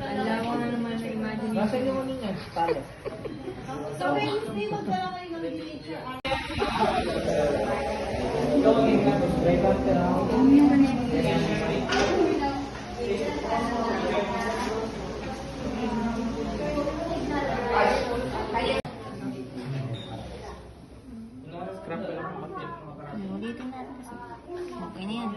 Alawa na naman na imagine. Nasa inyo mo niya, talo. So, Wednesday, magdala kayo ng miniature art. Ulitin natin kasi. Okay na yan.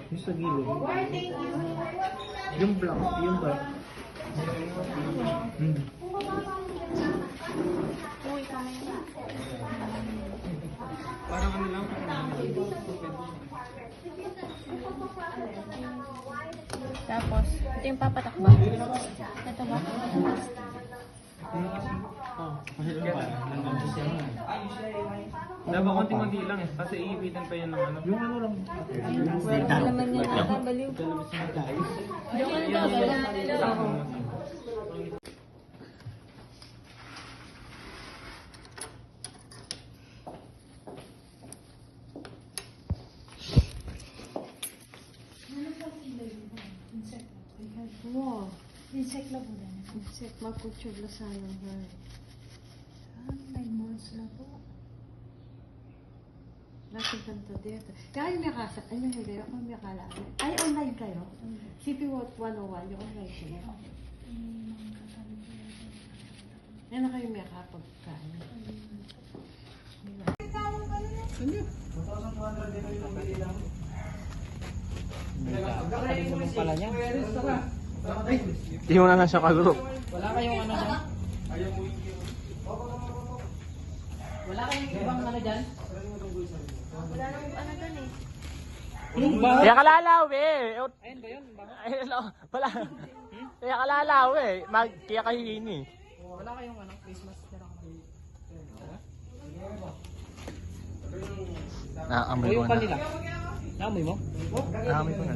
Yung sa gilid. Thank you. Yung black, yung black. Uy, kamay na. Parang ano lang. Tapos, ito yung papatak ba? Ito ba? Dapat konting magi lang eh, kasi iipitan pa yan ng ano. Yung ano lang. Pwede naman yun nakabaliw. Diyan ka na daw. Wow. Insect lang po din. Insect, magkutsugla sa ano. May moles na po. Bakit ganito dito? Kaya may kasa, ano yung kayo? Kung may kala. Ay, online kayo? CP 101, yung online kayo. Yan na kayo may kapagkain. Naman pala niya. Hindi mo na siya ka-group. Wala kayong ano dyan? Wala kayong ibang ano dyan? Wala nang ano dun eh. Kaya kalalaw eh. Ayun ba yun? Ayun, wala. Kaya kalalaw eh. Kaya kahihini. Wala kayong ano, Christmas pero Naamoy o ko yung na. kanila? Naamoy mo? Naamoy ko na.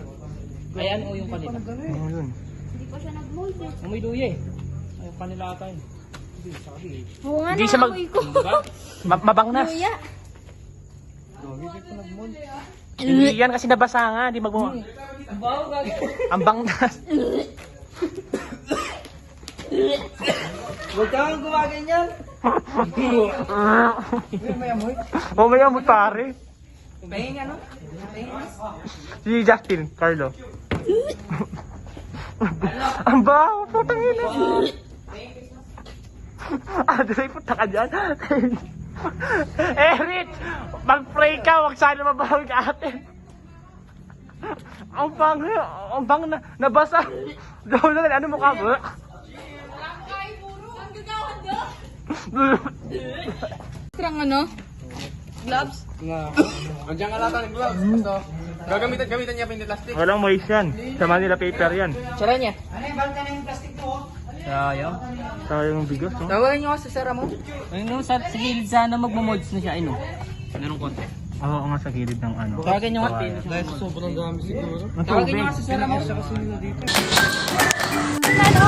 Ayan o yung kanila? Ano yun? Hindi pa siya nag-mold eh. Amoy duya eh. Ay, yung kanila ata yun. Hindi, sabi eh. Oo nga, Hindi siya naamoy ko. Diba? Mabangnas. Kuya. Hindi ko nag-mold. Hindi yan kasi nabasa nga. Di magmo. Bawo gagi. Ang bangnas. Huwag kang gumaganyan. May amoy. Oh, may amot pare. Pahing ano? Si Justin, Carlo. Ang baho, putang ina. Dre, puta ka dyan. Rich, mag-pray ka, wag sana mabahal ka atin. Ang bang na, nabasa. Daw na, ano mukha mo? Trang ano? Gloves? Andiyan nga lata ng gloves. Ito. Gamitan niya plastic. Walang moist yan. Sa Manila paper yan. Tsara niya. Sayang. Sayang yung bigas, no? Tawagan niyo kasi sa Ramon. Ayun sa gilid sana magmo-mods na siya. Ayun. Merong konti. Oo nga, sa gilid ng ano. Tawagan niyo nga. Dahil sobrang dami siguro. Tawagan niyo kasi sa Ramon. Ano?